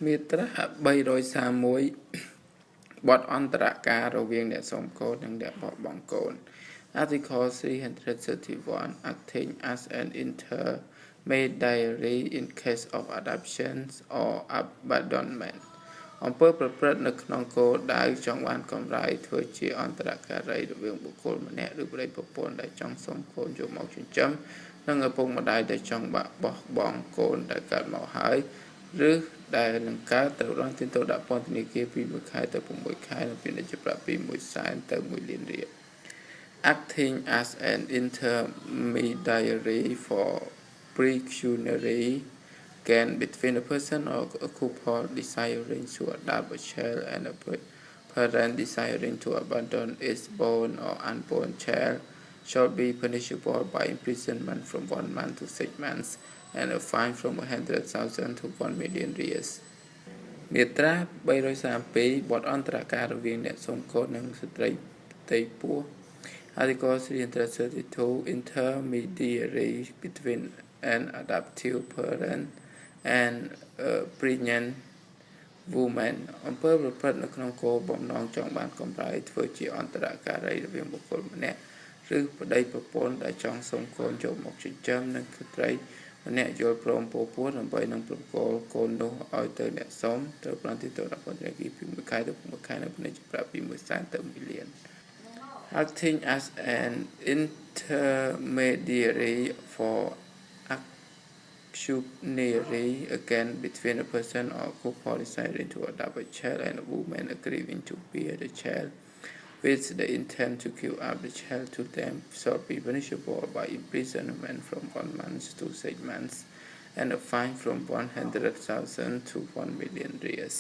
មាត្រា331បទអន្តរការរវាងអ្នកសុំកូននិងអ្នកបោះបង់កូន Article 331 acting as an intermediary in case of adoptions or abandonment អំពើប្រព្រឹត្តនៅក្នុងគោលដៅចង់បានកម្រៃធ្វើជាអន្តរការីរវាងបុគ្គលម្នាក់ឬប្តីប្រពន្ធដែលចង់សុំកូនយកមកចិញ្ចឹមនិងឪពុកម្ដាយដែលចង់បាក់បោះបង់កូនដែលកើតមកហើយឬដែលនឹងកើតត្រូវរងទោសដាក់ពន្ធនាគារពី1ខែទៅ6ខែនិងពាណិជ្ជប្រាក់ពី100,000ទៅ1លានរៀល Acting as an intermediary for pecuniary gain between a person or a couple desiring to adopt a child and a parent desiring to abandon its born or unborn child shall be punishable by imprisonment from 1 month to 6 months and a fine from 100,000 to 1 million reals មាត្រា332បទអន្តរការរវាងអ្នកសុំកូននិងស្ត្រីផ្ទៃពោះ Article 332 intermediary between an adoptive parent and a pregnant woman អំពើប្រព្រឹត្តនៅក្នុងគោលបំណងចង់បានកម្រៃធ្វើជាអន្តរការីរវាងបុគ្គលម្នាក់ឬប្តីប្រពន្ធដែលចង់សុំកូនយកមកចិញ្ចឹមនិងស្ត្រីម្នាក់យល់ព្រមពោពោះដើម្បីនឹងប្រគល់កូននោះឲ្យទៅអ្នកសុំត្រូវប្រតិទិនដល់ពន្ធនាគារពី1ខែទៅ6ខែនៅពាណិជ្ជប្រាក់ពី100,000ទៅ1លាន Acting as an intermediary for pecuniary again between a person or couple deciding to adopt a child and a woman agreeing to bear the child with the intent to give up the child to them shall be punishable by imprisonment from 1 month to 6 months and a fine from 100,000 to 1 million reals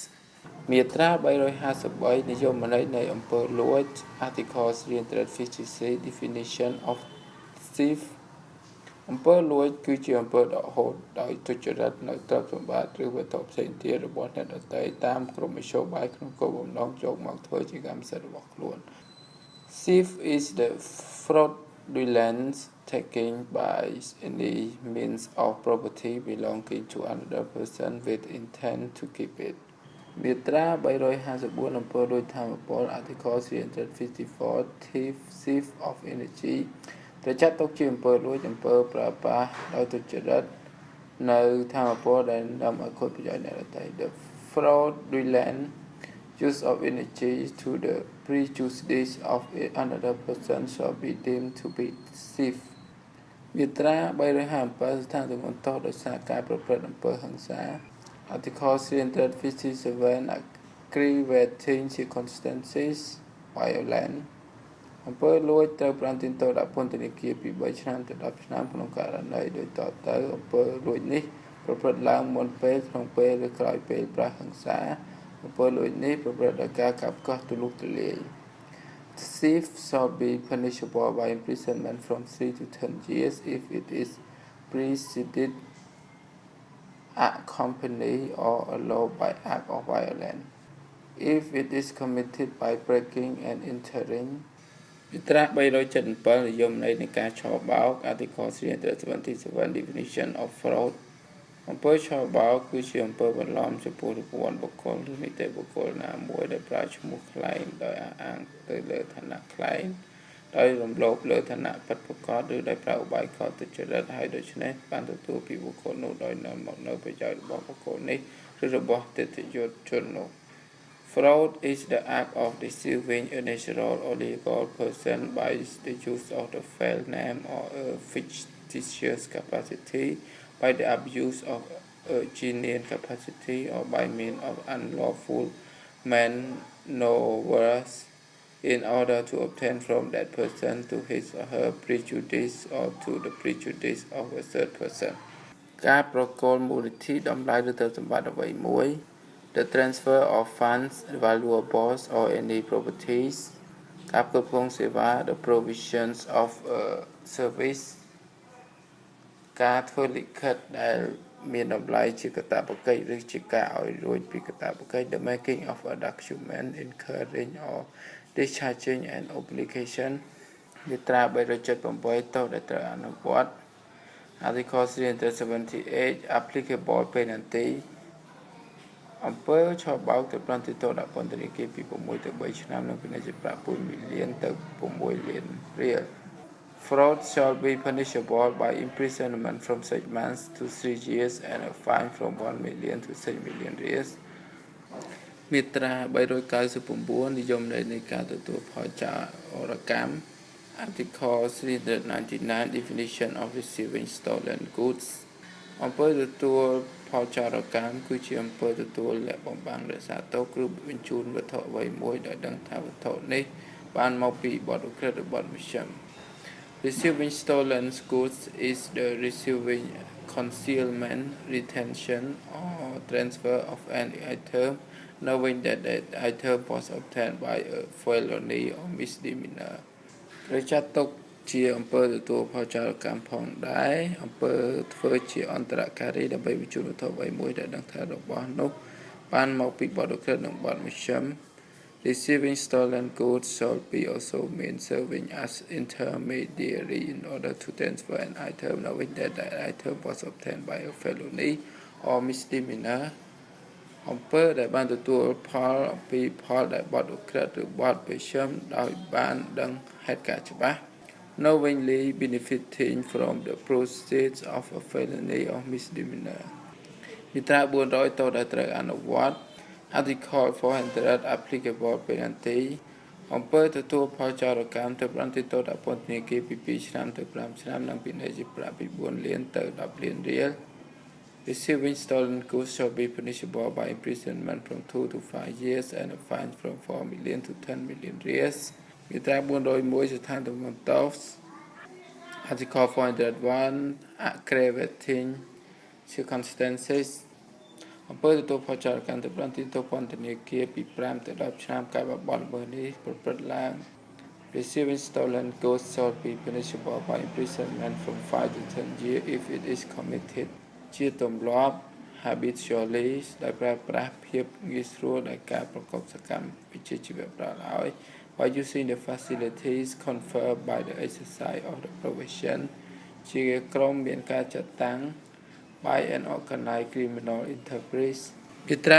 មាត្រា353និយមន័យនៃអំពើលួច Article 353 Definition of thief អំពើលួចគឺជាអំពើដកហូតដោយទុច្ចរិតនៅទ្រព្យសម្បត្តិឬវត្ថុផ្សេងទៀតរបស់អ្នកដទៃតាមក្រមមធ្យោបាយក្នុងគោលបំណងយកមកធ្វើជាកម្មសិទ្ធិរបស់ខ្លួន Thief is the fraudulent taking by any means of property belonging to another person with intent to keep it មាត្រា354អំពើលួចធម្មពល Article 354 Thief of energy ត្រូវចាត់ទុកជាអំពើលួចអំពើប្រើប្រាស់ដោយទុច្ចរិតនៅធម្មពលដែលនាំឲ្យខូចប្រយោជន៍អ្នកដទៃ The fraudulent use of energy to the prejudice of another person shall be deemed to be thief មាត្រា357ស្ថានទម្ងន់ទោសដោយសារការប្រព្រឹត្តអំពើហិង្សា Article 357 aggravating circumstances violence អំពើលួចត្រូវប្រន្ទានទោសដាក់ពន្ធនាគារពី3ឆ្នាំទៅ10ឆ្នាំក្នុងករណីដូចតទៅអំពើលួចនេះប្រព្រឹត្តឡើងមុនពេលក្នុងពេលឬក្រោយពេលប្រហិង្សាអំពើលួចនេះប្រព្រឹត្តដោយការកាប់កោះទូលំទូលាយ Thief shall be punishable by imprisonment from 3 to 10 years if it is preceded accompanied or allowed by act of violence if it is committed by breaking and entering មាត្រា377និយមន័យនៃការឆបោក Article 377 Definition of fraud អំពើឆបោកគឺជាអំពើបន្លំចំពោះរង្វាន់បុគ្គលឬនីតិបុគ្គលណាមួយដែលប្រើឈ្មោះខ្លែងដោយអះអាងទៅលើឋានៈខ្លែងដោយរំលោភលើឋានៈពិតប្រាកដឬដោយប្រើឧបាយខុសទុច្ចរិតហើយដូច្នេះបានទទួលពីបុគ្គលនោះដោយនាំមកនៅប្រយោជន៍របស់បុគ្គលនេះឬរបស់ទិដ្ឋិជននោះ Fraud is the act of deceiving a natural or legal person by the use of the false name or a fictitious capacity, by the abuse of a genuine capacity, or by means of unlawful maneuvers in order to obtain from that person to his or her prejudice or to the prejudice of a third person. ការប្រគល់មូលនិធិតម្លៃឬទ្រព្យសម្បត្តិអ្វីមួយ The transfer of funds, valuables or any properties ការផ្គត់ផ្គង់សេវា The provisions of a service ការធ្វើលិខិតដែលមានតម្លៃជាកាតព្វកិច្ចឬជាការឲ្យរួចពីកាតព្វកិច្ច The making of a document incurring or discharging an obligation មាត្រា378ទោសដែលត្រូវអនុវត្ត Article 378 applicable penalty Amper Chobao the Plantito upon the people with the Baishnam and Pinajapu million the Pomoilian real. Fraud shall be punishable by imprisonment from 6 months to 3 years and a fine from 1 million to 6 million years. Mitra by Rokai the Yom Nikato to Pacha or a cam. Article 399 definition of receiving stolen goods. អំពើទទួលផលចោរកម្មគឺជាអំពើទទួលและបំបាំងរក្សាទុកឬបញ្ជូនវត្ថុអ្វីមួយដោយដឹងថាវត្ថុនេះបានមកពីបទឧក្រិដ្ឋឬបទមជ្ឈិម Receiving stolen goods is the receiving concealment, retention or transfer of any item knowing that that item was obtained by a felony or misdemeanor ឬចាត់ទុកជាអំពើទទួលផលចោរកម្មផងដែរអំពើធ្វើជាអន្តរការីដើម្បីបញ្ជូនវត្ថុអ្វីមួយដែលដឹងថារបស់នោះបានមកពីបទឧក្រិដ្ឋនិងបទមជ្ឈិម Receiving stolen goods shall be also mean serving as intermediary in order to transfer an item knowing that that item was obtained by a felony or misdemeanor អំពើដែលបានទទួលផលអំពីផលដែលបទឧក្រិដ្ឋឬបទមជ្ឈិមដោយបានដឹងហេតុការណ៍ច្បាស់ knowingly benefiting from the proceeds of a felony or misdemeanor មាត្រា400តដែលត្រូវអនុវត្ត Article 400 applicable penalty អំពើទទួលផលចោរកម្មទៅប្រតិទោសពន្ធនាគារពី2ឆ្នាំទៅ5ឆ្នាំនិងពិន័យជាប្រាក់ពី4លានទៅ10លានរៀល Receiving stolen goods shall be punishable by imprisonment from 2 to 5 years and a fine from 4 million to 10 million reals មាត្រា401ស្ថានទម្ងន់ទោស Article 401 aggravating circumstances អំពើទទួលផលចោរកម្មទៅប្រតិទោសពន្ធនាគារពី5ទៅ10ឆ្នាំកាលបើបទល្មើសនេះប្រព្រឹត្តឡើង Receiving stolen goods shall be punishable by imprisonment from 5 to 10 years if it is committed ជាទម្លាប់ habitually ដែលប្រើប្រាស់ភាពងាយស្រួលដោយការប្រកបសកម្មវិជ្ជាជីវៈប្រឡើយ by using the facilities conferred by the exercise of the profession ជាក្រុមមានការចាត់តាំង by an organized criminal enterprise មាត្រា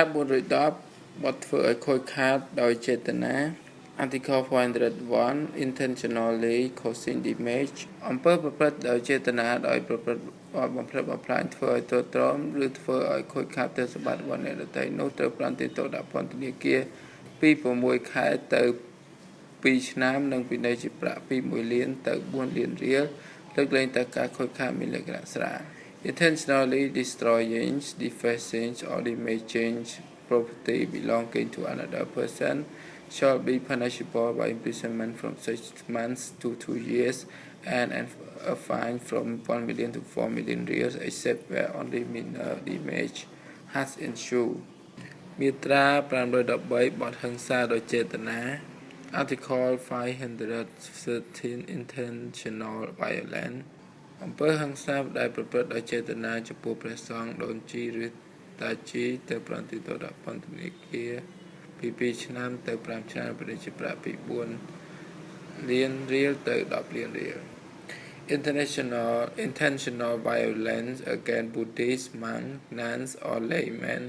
410បទធ្វើឲ្យខូចខាតដោយចេតនា Article 401 intentionally causing damage អំពើប្រព្រឹត្តដោយចេតនាដោយប្រព្រឹត្តបំផ្លិចបំផ្លាញធ្វើឲ្យទ្រុឌទ្រោមឬធ្វើឲ្យខូចខាតទ្រព្យសម្បត្តិរបស់អ្នកដទៃនោះត្រូវប្រន្ទាទោសដាក់ពន្ធនាគារពី6ខែទៅ2ឆ្នាំនិងពិន័យជាប្រាក់ពី1លានទៅ4លានរៀលលើកលែងតែការខូចខាតមានលក្ខណៈស្រាល Intentionally destroying, defacing or damaging property belonging to another person shall be punishable by imprisonment from 6 months to 2 years and a fine from 1 million to 4 million reals except where only minor damage has ensued មាត្រា513បទហិង្សាដោយចេតនា Article 513 intentional violence អំពើហិង្សាដែលប្រព្រឹត្តដោយចេតនាចំពោះព្រះសង្ឃដូនជីឬតាជីទៅប្រន្ទាទោសដាក់ពន្ធនាគារពី2ឆ្នាំទៅ5ឆ្នាំពិន័យជាប្រាក់ពី4លានរៀលទៅ10លានរៀល Intentional violence against Buddhist monks, nuns or laymen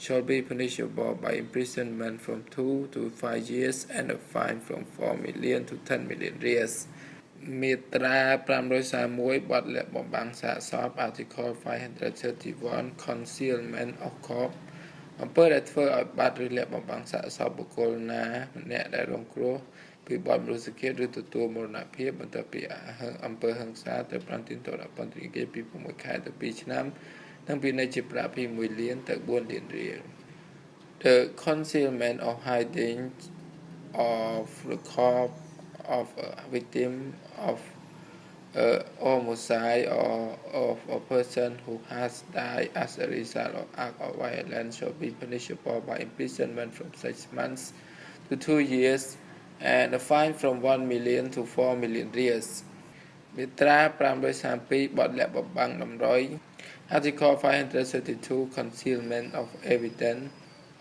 shall be punishable by imprisonment from 2 to 5 years and a fine from 4 million to 10 million reals មាត្រា531បទលាក់បំបាំងសាកសព Article 531 concealment of corpse អំពើដែលធ្វើឲ្យបាត់ឬលាក់បំបាំងសាកសពបុគ្គលណាម្នាក់ដែលរងគ្រោះពីបទមនុស្សឃាតឬទទួលមរណភាពបន្ទាប់ពីអំពើហិង្សាទៅប្រន្ទាទោសដាក់ពន្ធនាគារពី6ខែទៅ2ឆ្នាំនិងពិន័យជាប្រាក់ពី1លានទៅ4លានរៀល The concealment or hiding of the corpse of a victim of homicide or of a person who has died as a result of act of violence shall be punishable by imprisonment from 6 months to 2 years and a fine from 1 million to 4 million reals មាត្រា532បទលាក់បំបាំងតម្រុយ Article 532 concealment of evidence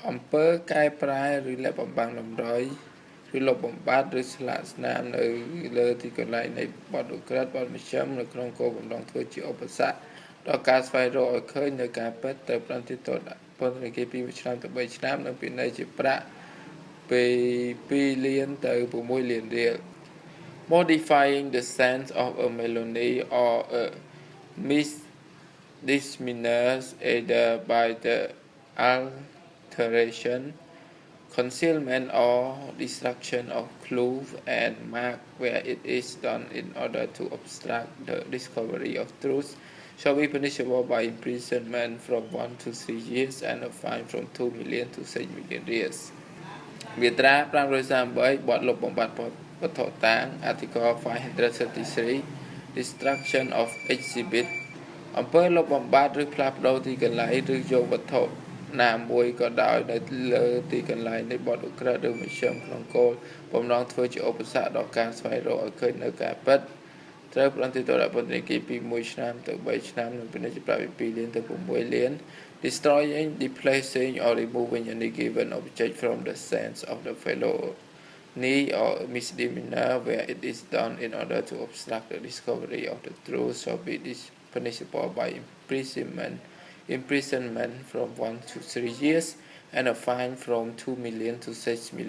អំពើកែប្រែឬលាក់បំបាំងតម្រុយឬលុបបំបាត់ឬស្លាកស្នាមនៅលើទីកន្លែងនៃបទឧក្រិដ្ឋបទមជ្ឈិមនៅក្នុងគោលបំណងធ្វើជាឧបសគ្គដល់ការស្វែងរកឲ្យឃើញនៅការពិតទៅប្រន្ទាទោស ពន្ធនាគារពី1ឆ្នាំទៅ3ឆ្នាំនិងពិន័យជាប្រាក់ពី2លានទៅ6លានរៀល modifying the sentence of a felony or a misdemeanor either by the alteration concealment or destruction of clue and mark where it is done in order to obstruct the discovery of truth shall be punishable by imprisonment from 1 to 3 years and a fine from 2 million to 6 million reals មាត្រា538បទលុបបំបាត់វត្ថុតាង Article 533 Destruction of exhibit អំពើលុបបំបាត់ឬផ្លាស់ប្ដូរទីកន្លែងឬយកវត្ថុណាមួយក៏ដោយនៅលើទីកន្លែងនៃបទឧក្រិដ្ឋឬមជ្ឈមក្នុងគោលបំណងធ្វើជាឧបសគ្គដល់ការស្វែងរកឲ្យឃើញនៅការពិតត្រូវផ្តន្ទាទោសដាក់ពន្ធនាគារពី1ឆ្នាំទៅ3ឆ្នាំនិងពិន័យជាប្រាក់ពី2លានទៅ6លាន destroying, displacing or removing any given object from the sense of the felony or misdemeanor where it is done in order to obstruct the discovery of the truth shall be punishable by imprisonment from 1 to 3 years and a fine from 2 million to 6 million